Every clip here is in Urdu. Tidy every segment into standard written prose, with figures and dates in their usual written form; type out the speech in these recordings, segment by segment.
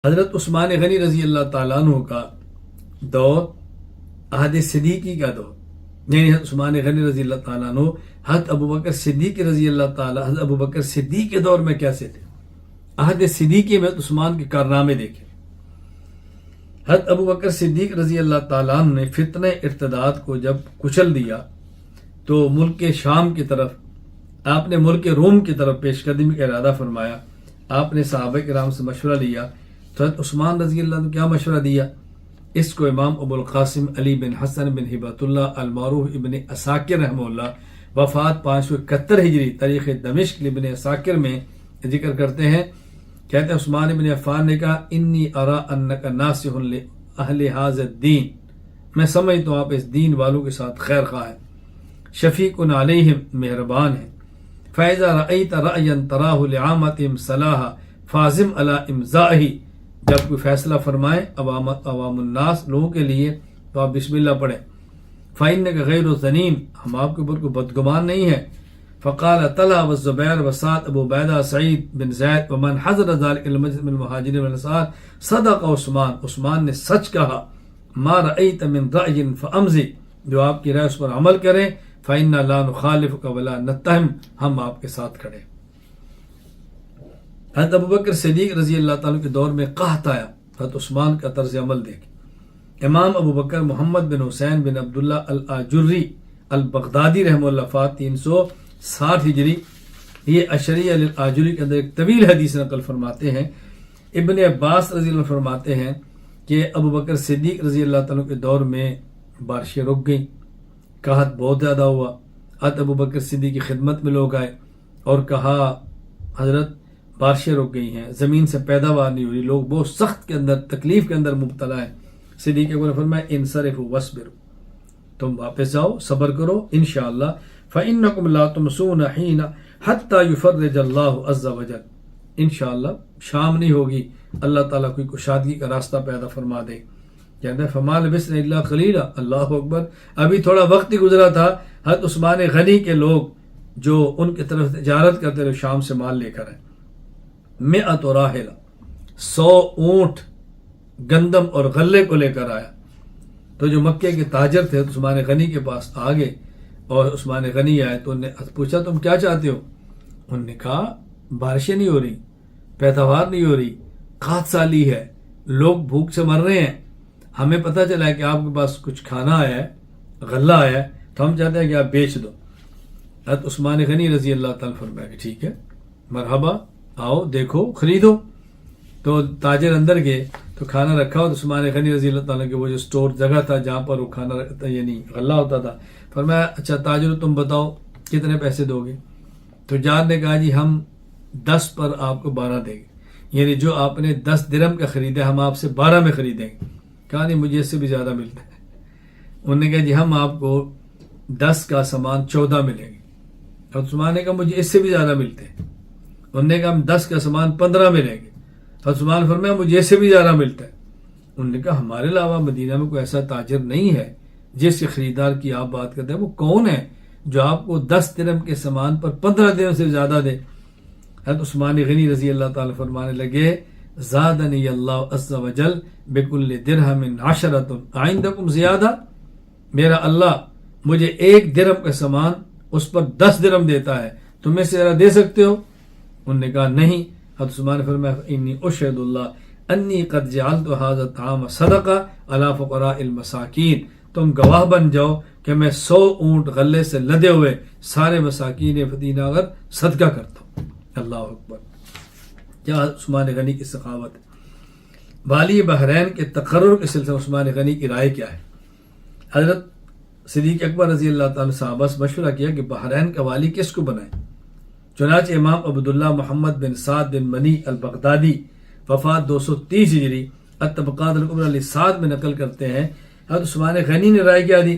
حضرت عثمان غنی رضی اللہ تعالیٰ عنہ کا دور عہد صدیقی کا دور، یعنی حضرت عثمان غنی رضی اللہ تعالیٰ عنہ حضرت ابوبکر صدیق رضی اللہ تعالیٰ حضرت ابوبکر صدیق کے دور میں کیسے تھے۔ عہد صدیقی میں حضرت عثمان کے کارنامے دیکھیں۔ حضرت ابوبکر صدیق رضی اللہ تعالیٰ عنہ نے فتنہ ارتداد کو جب کچل دیا تو ملک شام کی طرف آپ نے ملک روم کی طرف پیش قدمی کا ارادہ فرمایا۔ آپ نے صحابہ کرام سے مشورہ لیا تو حضرت عثمان رضی اللہ عنہ نے کیا مشورہ دیا؟ اس کو امام ابو القاسم علی بن حسن بن ہبۃ اللہ المعروف ابن عساکر رحمہ اللہ وفات 571 ہجری تاریخ دمشق ابن عساکر میں ذکر کرتے ہیں۔ کہتے ہیں عثمان بن عفان نے کہا انی ارا انک ناصح لاہل ھذا الدین، میں سمجھتا ہوں آپ اس دین والوں کے ساتھ خیر خواہ ہیں، شفیق علیہم مہربان ہیں۔ فَإِذَا رَأَيْتَ رَأْيًا تَرَاهُ لِعَامَتِهِمْ صَلَاحًا فَازِمْ عَلَى إِمْضَائِهِ، جب کوئی فیصلہ فرمائے عوام الناس لوگوں کے لیے تو آپ بسم اللہ پڑھیں۔ فَإِنَّكَ غَيْرُ ظَنِيمٍ، ہم آپ کے اوپر کوئی بدگمان نہیں ہے۔ فقال طلحہ والزبیر وسعد ابو عبیدہ سعید بن زید ومن حضر ذلك المجلس من المہاجرین والانصار صدق عثمان، عثمان نے سچ کہا۔ ما رأیت من رأی فأمضِ، جو آپ کی رائے اس پر عمل کریں۔ فإنا لا نخالفك ولا نتهم، ہم آپ کے ساتھ کھڑے۔ حضرت ابوبکر صدیق رضی اللہ تعالیٰ کے دور میں قحط آیا، حضرت عثمان کا طرز عمل دیکھ۔ امام ابوبکر محمد بن حسین بن عبداللہ الآجری البغدادی رحمہ اللہ وفات 360 ہجری، یہ اشریہ للآجری کے اندر ایک طویل حدیث نقل فرماتے ہیں۔ ابن عباس رضی اللہ عنہ فرماتے ہیں کہ ابوبکر صدیق رضی اللہ تعالیٰ کے دور میں بارشیں رک گئیں، قحط بہت زیادہ ہوا۔ حضرت ابوبکر صدیق کی خدمت میں لوگ آئے اور کہا حضرت بارشیں رک گئی ہیں، زمین سے پیداوار نہیں ہو رہی، لوگ بہت سخت کے اندر تکلیف کے اندر مبتلا ہیں۔ صدیق اکبر نے فرمایا انصرفوا واصبروا، تم واپس جاؤ صبر کرو انشاءاللہ۔ فإنکم لا تمسون حین حتی یفرج اللہ عز وجل، انشاءاللہ شام نہیں ہوگی، اللہ تعالیٰ کوئی کشادگی کا راستہ پیدا فرما دے۔ کہتے ہیں فما لبثنا الا قلیلا، اللہ اکبر، ابھی تھوڑا وقت ہی گزرا تھا، حضرت عثمان غنی کے لوگ جو ان کی طرف تجارت کرتے رہے شام سے مال لے کر آئے۔ 100 راحلہ، 100 اونٹ گندم اور غلے کو لے کر آیا۔ تو جو مکے کے تاجر تھے عثمان غنی کے پاس آگے اور عثمان غنی آئے تو انہوں نے پوچھا تم کیا چاہتے ہو؟ انہوں نے کہا بارشیں نہیں ہو رہی، پیداوار نہیں ہو رہی، قحط سالی ہے، لوگ بھوک سے مر رہے ہیں، ہمیں پتہ چلا ہے کہ آپ کے پاس کچھ کھانا آیا ہے، غلہ آیا ہے، تو ہم چاہتے ہیں کہ آپ بیچ دو۔ حضرت عثمان غنی رضی اللہ تعالیٰ فرمایا کہ ٹھیک ہے، مرحبا، آؤ دیکھو خریدو۔ تو تاجر اندر گئے تو کھانا رکھا ہوا تو عثمان غنی رضی اللہ تعالیٰ کے وہ جو سٹور جگہ تھا جہاں پر وہ کھانا یعنی غلہ ہوتا تھا، فرمایا اچھا تاجر تم بتاؤ کتنے پیسے دو گے؟ تجار نے کہا جی ہم 10 پر آپ کو 12 دیں گے، یعنی جو آپ نے 10 درہم کا خریدا ہم آپ سے 12 میں خریدیں گے۔ کہا نہیں مجھے اس سے بھی زیادہ ملتا ہے۔ انہوں نے کہا جی ہم آپ کو 10 کا سامان 14 ملیں گے۔ اور عثمان نے کہا مجھے اس سے بھی زیادہ ملتے ہیں۔ انہوں نے کہا ہم 10 کا سامان 15 ملیں گے۔ اور عثمان فرمایا مجھے اس سے بھی زیادہ ملتا ہے۔ انہوں نے کہا ہمارے علاوہ مدینہ میں کوئی ایسا تاجر نہیں ہے جس کے خریدار کی آپ بات کرتے ہیں، وہ کون ہے جو آپ کو 10 درہم کے سامان پر 15 درہم سے زیادہ دے؟ حضرت عثمان غنی رضی اللہ تعالیٰ فرمانے لگے زادنی اللہ عز وجل بکل درہم 10، عندکم زیادہ، میرا اللہ مجھے 1 درہم کا سامان اس پر 10 درہم دیتا ہے، تم میں سے ذرا دے سکتے ہو؟ انہوں نے کہا نہیں۔ حضرت عثمان نے فرمایا انی اشہد اللہ انی قد جعلت ھذا الطعام صدقہ علی فقراء المساکین، تم گواہ بن جاؤ کہ میں 100 اونٹ غلے سے لدے ہوئے سارے مساکین فدینہ اگر صدقہ کرتا ہوں۔ اللہ اکبر، کیا عثمان غنی کی سخاوت ہے۔ والی بحرین کے تقرر کے سلسلے میں عثمان غنی کی رائے کیا ہے؟ حضرت صدیق اکبر رضی اللہ تعالیٰ صحابہ سے مشورہ کیا کہ بحرین کا والی کس کو بنائیں؟ چنانچہ امام عبداللہ محمد بن سعد بن منی البغدادی وفات 230 ہجری الطبقات الکبریٰ لسعد میں نقل کرتے ہیں حضرت عثمان غنی نے رائے کیا دی؟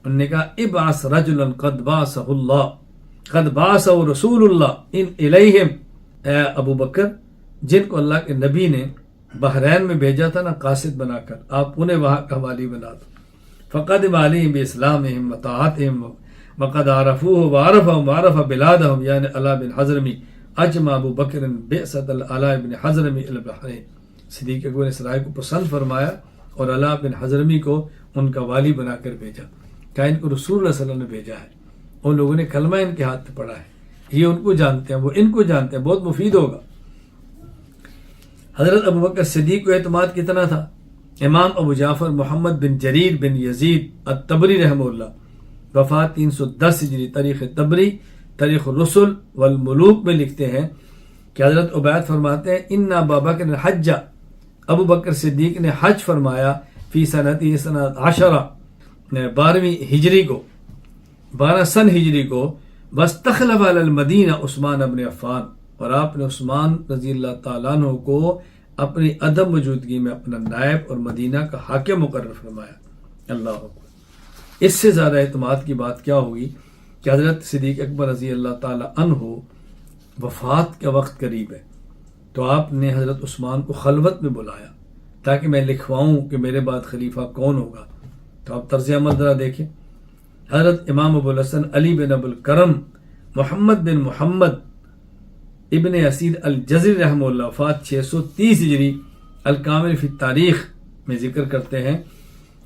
انہوں نے کہا ابعث رجلا قد بعثہ اللہ قد بعثہ رسول اللہ ان الیہم، اے ابو بکر جن کو اللہ کے نبی نے بحرین میں بھیجا تھا نا قاصد بنا کر، آپ انہیں وہاں کا والی بنا دو۔ فقدم علیہم باسلامہم وطاعتہم وقد عرفوه وعرفهم وعرف بلادهم یعنی علا بن حضرمی اجمع ابو بکر بعثت العلا بن حضرمی البحرین، صدیق اکبر نے اس رائے کو پسند فرمایا اور علا بن حضرمی کو ان کا والی بنا کر بھیجا کہ ان کو رسول اللہ صلی اللہ علیہ وسلم نے بھیجا ہے. ان لوگوں نے کلمہ ان کے ہاتھ پہ پڑھا ہے, یہ ان کو جانتے ہیں, وہ ان کو جانتے ہیں, بہت مفید ہوگا. حضرت ابو بکر صدیق کو اعتماد کتنا تھا. امام ابو جعفر محمد بن جریر بن یزید الطبری رحمہ اللہ وفات 310 ہجری تاریخ طبری تاریخ الرسل والملوک میں لکھتے ہیں کہ حضرت عبید فرماتے ہیں ان ابا بکر الحج, ابو بکر صدیق نے حج فرمایا فی سنتی سنت 12ویں ہجری کو 12 سن ہجری کو, واستخلف علی المدینہ عثمان بن عفان, اور آپ نے عثمان رضی اللہ تعالیٰ عنہ کو اپنی عدم موجودگی میں اپنا نائب اور مدینہ کا حاکم مقرر فرمایا. اللہ اکبر. اس سے زیادہ اعتماد کی بات کیا ہوگی کہ حضرت صدیق اکبر رضی اللہ تعالیٰ عنہ وفات کا وقت قریب ہے, تو آپ نے حضرت عثمان کو خلوت میں بلایا تاکہ میں لکھواؤں کہ میرے بعد خلیفہ کون ہوگا. تو آپ طرز عمل ذرا دیکھیں. حضرت امام ابو الحسن علی بن ابو الکرم محمد بن محمد ابن اسید الجزری رحمہ اللہ وفات 630 ہجری الکامل فی تاریخ میں ذکر کرتے ہیں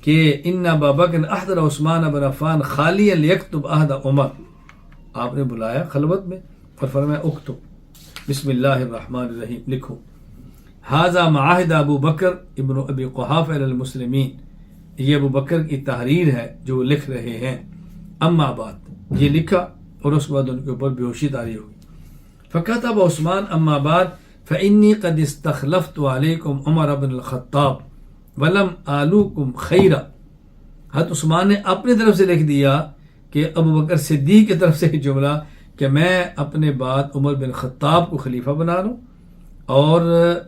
کہ ان ابا بکر احضر عثمان بن عفان خالی لیکتب عہد عمر, آپ نے بلایا خلوت میں اور فرمایا اکتب بسم اللہ الرحمن الرحیم, لکھو ھذا معاہد ابو بکر ابن ابی قحافہ علی المسلمین, یہ ابو بکر کی تحریر ہے جو وہ لکھ رہے ہیں. اما بعد, یہ لکھا اور اس کے بعد ان کے اوپر بیہوشی طاری ہوگی. فکتب عثمان اما بعد فانی قد استخلفت علیکم عمر بن الخطاب ولم آلوکم خیرا. حضرت عثمان نے اپنی طرف سے لکھ دیا کہ ابو بکر صدیق کی طرف سے جملہ کہ میں اپنے بعد عمر بن خطاب کو خلیفہ بنا لوں, اور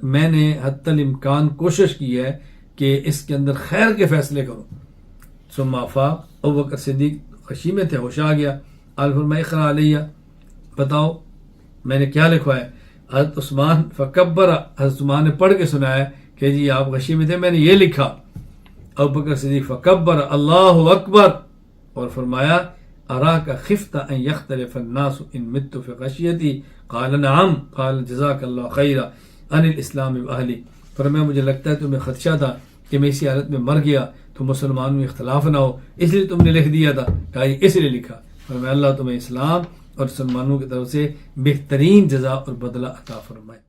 میں نے حتی الامکان کوشش کی ہے کہ اس کے اندر خیر کے فیصلے کروں. ثم افاق, ابو بکر صدیق خشی میں تھے, ہوش آ گیا. قال فرمایا اقرا علیہ, بتاؤ میں نے کیا لکھوا ہے. حضرت عثمان فکبر, حضرت عثمان نے پڑھ کے سنایا کہ جی آپ غشی میں تھے, میں نے یہ لکھا. ابو بکر صدیق فکبر اللہ اکبر, اور فرمایا اراک خفت ان یختلف الناس ان مت فی خشیتی. قال نعم. قال جزاک اللہ خیرا عن الاسلام واہلی. فرمایا مجھے لگتا ہے تمہیں خدشہ تھا کہ میں اسی حالت میں مر گیا تو مسلمانوں میں اختلاف نہ ہو, اس لیے تم نے لکھ دیا تھا. کہا اس لیے لکھا. فرمایا اللہ تمہیں اسلام اور مسلمانوں کی طرف سے بہترین جزا اور بدلہ عطا فرمائے.